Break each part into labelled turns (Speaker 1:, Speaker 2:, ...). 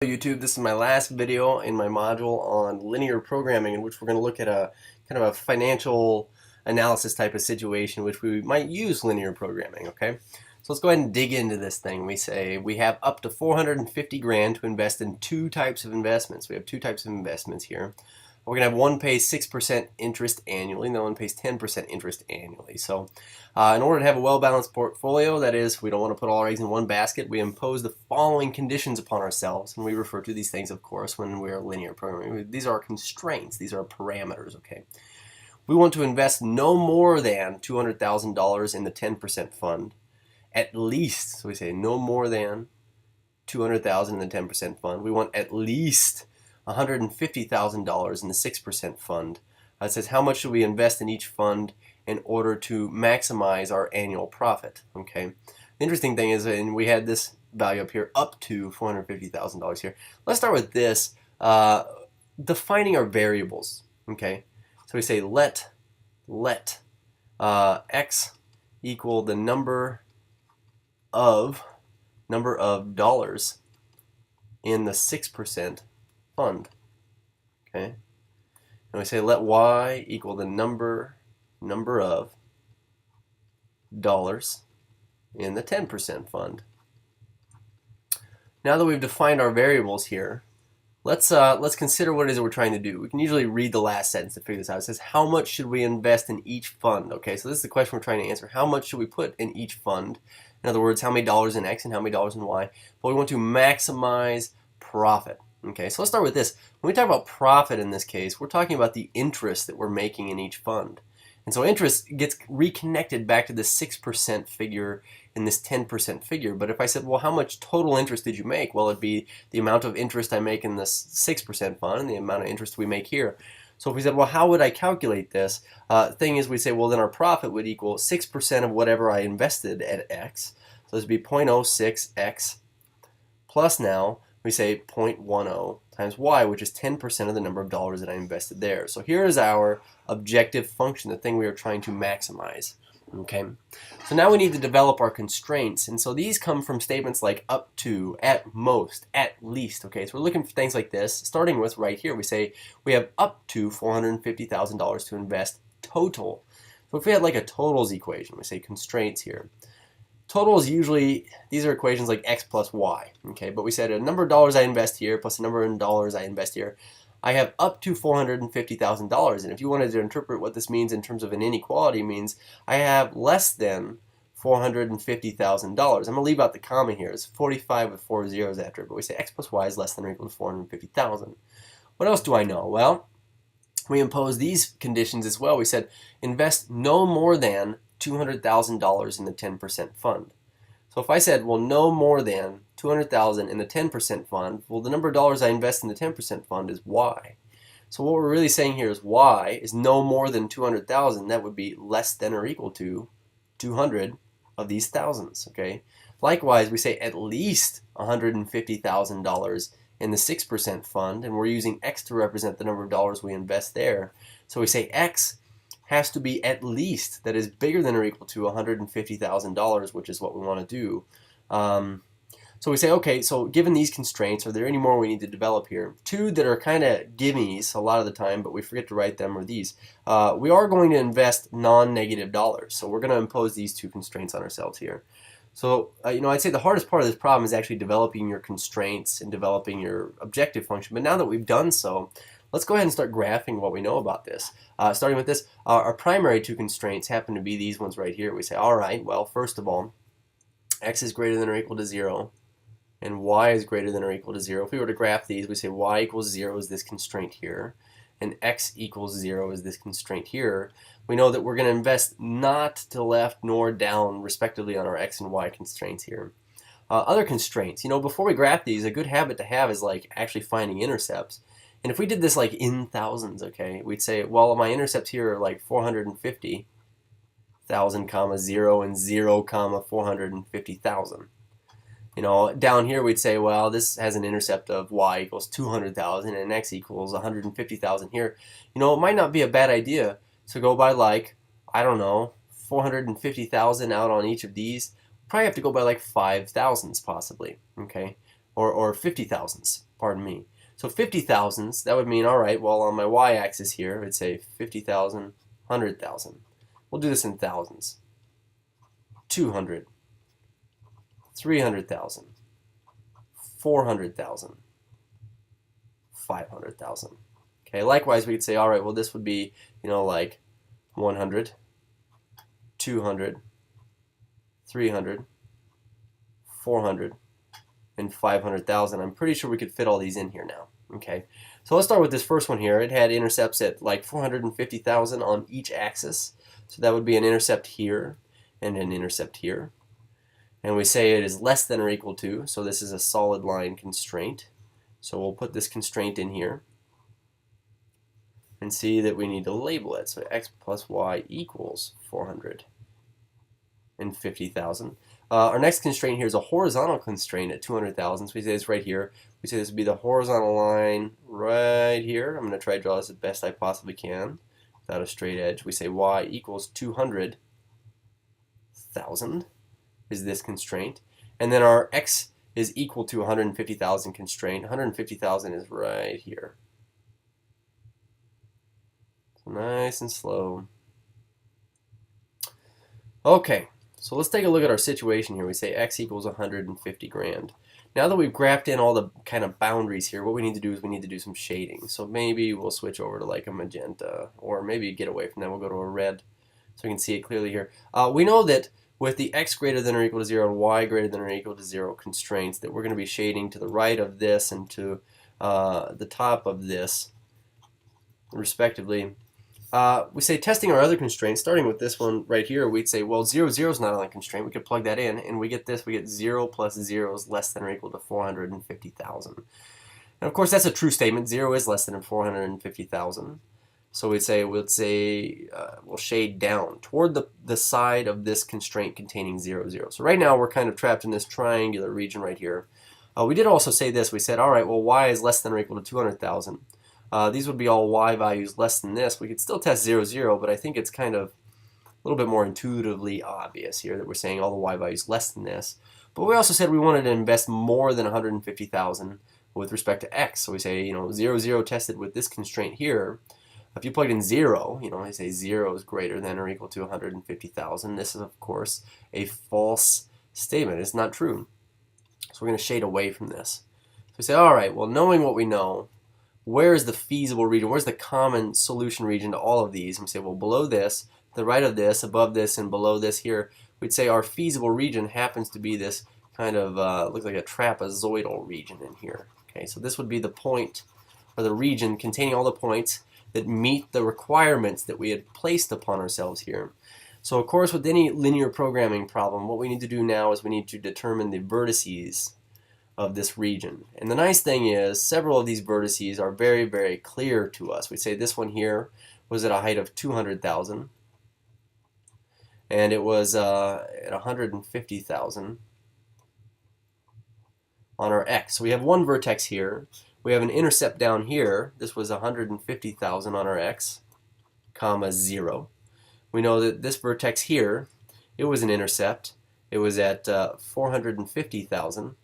Speaker 1: YouTube, this is my last video in my module on linear programming, in which we're going to look at a kind of a financial analysis type of situation in which we might use linear programming. Okay, so let's go ahead and dig into this thing. We say we have up to 450 grand to invest in two types of investments. We have two types of investments here. We're going to have one pays 6% interest annually, and the other one pays 10% interest annually. So in order to have a well-balanced portfolio, that is, we don't want to put all our eggs in one basket, we impose the following conditions upon ourselves, and we refer to these things, of course, when we're linear programming. These are constraints. These are parameters, okay? We want to invest no more than $200,000 in the 10% fund, at least, so we say no more than $200,000 in the 10% fund. We want at least $150,000 in the 6% fund. It says how much should we invest in each fund in order to maximize our annual profit. Okay. The interesting thing is, and we had this value up here, up to $450,000 here. Let's start with this, defining our variables. Okay. So we say let x equal the number of dollars in the 6% fund. Okay, and we say let y equal the number of dollars in the 10% fund. Now that we've defined our variables here, let's consider what it is that we're trying to do. We can usually read the last sentence to figure this out. It says how much should we invest in each fund. Okay, so this is the question we're trying to answer. How much should we put in each fund? In other words, how many dollars in X and how many dollars in Y? But we want to maximize profit. Okay, so let's start with this. When we talk about profit in this case, we're talking about the interest that we're making in each fund. And so interest gets reconnected back to the 6% figure in this 10% figure. But if I said, well, how much total interest did you make? Well, it'd be the amount of interest I make in this 6% fund and the amount of interest we make here. So if we said, well, how would I calculate this? Thing is, we say, well, then our profit would equal 6% of whatever I invested at X. So this would be 0.06X plus now we say 0.10 times y, which is 10% of the number of dollars that I invested there. So here is our objective function, the thing we are trying to maximize. Okay, so now we need to develop our constraints, and so these come from statements like up to, at most, at least. Okay, so we're looking for things like this, starting with right here. We say we have up to $450,000 to invest total. So if we had like a totals equation, we say constraints here. Totals usually, these are equations like x plus y, okay, but we said a number of dollars I invest here plus a number of dollars I invest here. I have up to $450,000, and if you wanted to interpret what this means in terms of an inequality, it means I have less than $450,000. I'm going to leave out the comma here. It's 45 with 4 zeros after it, but we say x plus y is less than or equal to 450,000. What else do I know? Well, we impose these conditions as well. We said invest no more than $200,000 in the 10% fund. So if I said, well, no more than $200,000 in the 10% fund, well, the number of dollars I invest in the 10% fund is y. So what we're really saying here is y is no more than 200,000. That would be less than or equal to 200 of these thousands. Okay. Likewise, we say at least $150,000 in the 6% fund, and we're using x to represent the number of dollars we invest there. So we say x has to be at least, that is bigger than or equal to $150,000, which is what we want to do. So we say, okay, so given these constraints, are there any more we need to develop here? Two that are kind of gimmies a lot of the time, but we forget to write them, are these. We are going to invest non-negative dollars, so we're going to impose these two constraints on ourselves here. So, I'd say the hardest part of this problem is actually developing your constraints and developing your objective function. But now that we've done so, let's go ahead and start graphing what we know about this. Starting with this, our primary two constraints happen to be these ones right here. We say, all right, well, first of all, x is greater than or equal to 0, and y is greater than or equal to 0. If we were to graph these, we say y equals 0 is this constraint here, and x equals 0 is this constraint here. We know that we're going to invest not to the left nor down, respectively, on our x and y constraints here. Other constraints, before we graph these, a good habit to have is like actually finding intercepts. And if we did this like in thousands, okay, we'd say, well, my intercepts here are like 450,000, comma 0 and 0, comma 450,000. Down here we'd say, well, this has an intercept of y equals 200,000 and x equals 150,000 here. It might not be a bad idea to go by like, I don't know, 450,000 out on each of these. Probably have to go by like 5,000s possibly, okay? or 50,000s, pardon me. So 50,000s, that would mean, all right, well, on my y-axis here, it'd say 50,000, 100,000. We'll do this in thousands. 200, 300,000, 400,000, 500,000. Okay, likewise, we could say, all right, well, this would be, like 100, 200, 300, 400, and 500,000. I'm pretty sure we could fit all these in here now. Okay, so let's start with this first one here. It had intercepts at like 450,000 on each axis. So that would be an intercept here and an intercept here. And we say it is less than or equal to, so this is a solid line constraint. So we'll put this constraint in here and see that we need to label it. So x plus y equals 450,000. Our next constraint here is a horizontal constraint at 200,000. So we say this right here. We say this would be the horizontal line right here. I'm going to try to draw this as best I possibly can without a straight edge. We say y equals 200,000 is this constraint. And then our x is equal to 150,000 constraint. 150,000 is right here. So nice and slow. Okay, so let's take a look at our situation here. We say x equals 150 grand. Now that we've graphed in all the kind of boundaries here, what we need to do is we need to do some shading. So maybe we'll switch over to like a magenta, or maybe get away from that. We'll go to a red so we can see it clearly here. We know that with the x greater than or equal to 0 and y greater than or equal to 0 constraints that we're going to be shading to the right of this and to the top of this, respectively. We say testing our other constraints, starting with this one right here, we'd say, well, 0, 0 is not on a constraint. We could plug that in, and we get this. We get 0 plus 0 is less than or equal to 450,000. And of course, that's a true statement. 0 is less than 450,000. So we'll shade down toward the side of this constraint containing 0, 0. So right now, we're kind of trapped in this triangular region right here. We did also say this. We said, all right, well, y is less than or equal to 200,000. These would be all y values less than this. We could still test 0, 0, but I think it's kind of a little bit more intuitively obvious here that we're saying all the y values less than this. But we also said we wanted to invest more than 150,000 with respect to x. So we say, 0, 0 tested with this constraint here. If you plug in 0, I say 0 is greater than or equal to 150,000. This is, of course, a false statement. It's not true. So we're going to shade away from this. So we say, all right, well, knowing what we know, where is the feasible region? Where's the common solution region to all of these? And we say, well, below this, the right of this, above this, and below this here, we'd say our feasible region happens to be this kind of, looks like a trapezoidal region in here. Okay, so this would be the point, or the region containing all the points that meet the requirements that we had placed upon ourselves here. So of course, with any linear programming problem, what we need to do now is we need to determine the vertices of this region. And the nice thing is several of these vertices are very, very clear to us. We say this one here was at a height of 200,000, and it was at 150,000 on our x. So we have one vertex here. We have an intercept down here. This was 150,000 on our x, comma 0. We know that this vertex here, it was an intercept. It was at 450,000,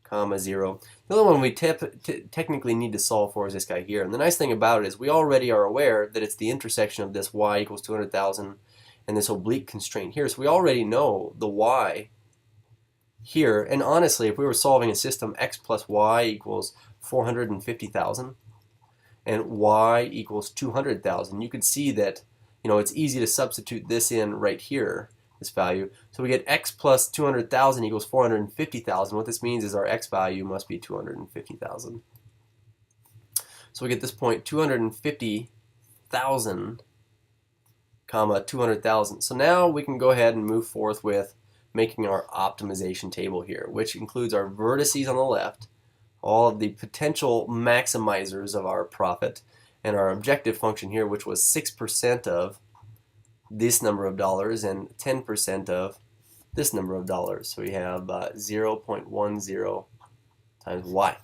Speaker 1: comma 0. The other one we technically need to solve for is this guy here. And the nice thing about it is we already are aware that it's the intersection of this y equals 200,000 and this oblique constraint here. So we already know the y here. And honestly, if we were solving a system x plus y equals 450,000 and y equals 200,000, you could see that it's easy to substitute this in right here, this value. So we get x plus 200,000 equals 450,000. What this means is our x value must be 250,000. So we get this point 250,000 comma 200,000. So now we can go ahead and move forth with making our optimization table here, which includes our vertices on the left, all of the potential maximizers of our profit, and our objective function here, which was 6% of this number of dollars and 10% of this number of dollars. So we have 0.10 times y.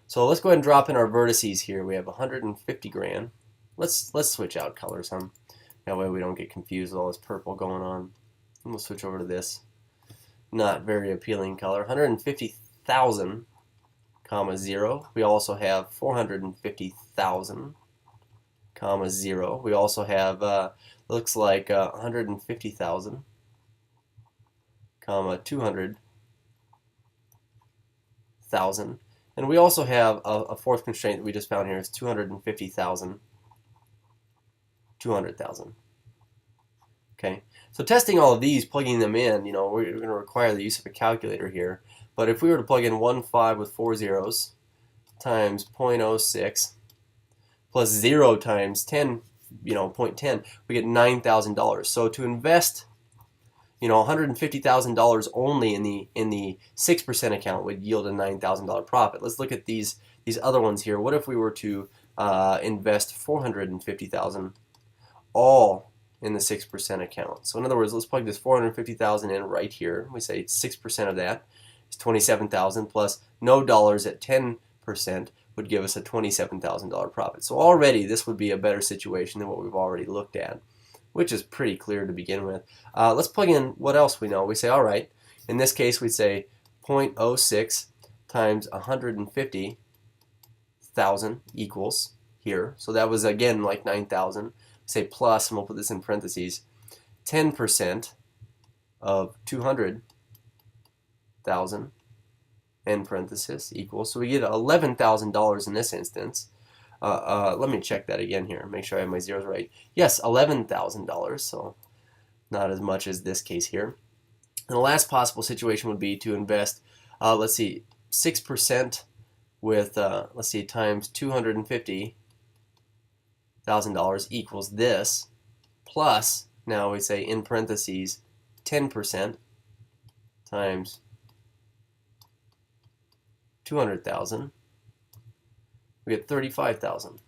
Speaker 1: So let's go ahead and drop in our vertices here. We have 150 grand. Let's switch out colors, huh? That way we don't get confused with all this purple going on. And we'll switch over to this not very appealing color. 150,000 400,000, comma 0. We also have 450,000, comma 0. We also have looks like 150,000, comma 200,000. And we also have a fourth constraint that we just found here is 250,000, 200,000. Okay, so testing all of these, plugging them in, we're going to require the use of a calculator here. But if we were to plug in 1,5 with 4 zeros times 0.06 plus 0 times 10, 0.10, we get $9,000. So to invest, $150,000 only in the 6% account would yield a $9,000 profit. Let's look at these other ones here. What if we were to invest 450,000 all in the 6% account? So in other words, let's plug this 450,000 in right here. We say 6% of that is 27,000 plus no dollars at 10% would give us a $27,000 profit. So already this would be a better situation than what we've already looked at, which is pretty clear to begin with. Let's plug in what else we know. We say, all right, in this case we'd say 0.06 times 150,000 equals here. So that was again like 9,000. Say plus, and we'll put this in parentheses, 10% of 200,000 in parentheses equals. So we get $11,000 in this instance. Let me check that again here, make sure I have my zeros right. Yes, $11,000, so not as much as this case here. And the last possible situation would be to invest, let's see, 6% with, let's see, times $250,000 equals this, plus, now we say in parentheses, 10% times 200,000. We get 35,000.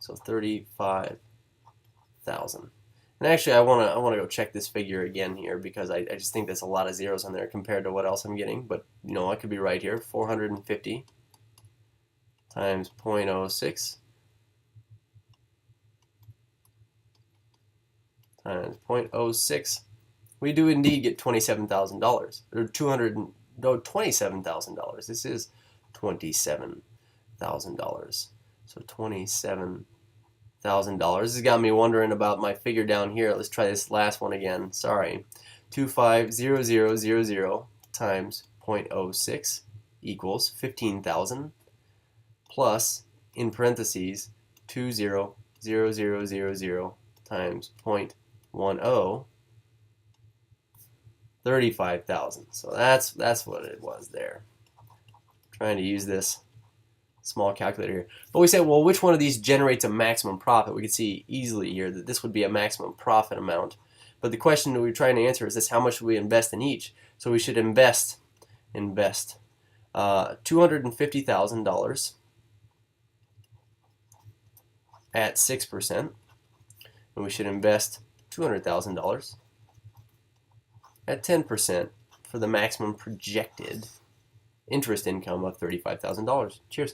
Speaker 1: So 35,000. And actually, I want to go check this figure again here because I just think there's a lot of zeros on there compared to what else I'm getting. But I could be right here. 450 times 0.06 times 0.06. We do indeed get $27,000 or $27,000. This is $27,000. So $27,000. This has got me wondering about my figure down here. Let's try this last one again. Sorry. 250000 times 0.06 equals 15,000 plus, in parentheses, 20,000 times 0.10, 35,000. So that's what it was there. Trying to use this small calculator here. But we say, well, which one of these generates a maximum profit? We can see easily here that this would be a maximum profit amount. But the question that we're trying to answer is this: how much should we invest in each? So we should invest $250,000 at 6%, and we should invest $200,000 at 10% for the maximum projected interest income of $35,000. Cheers.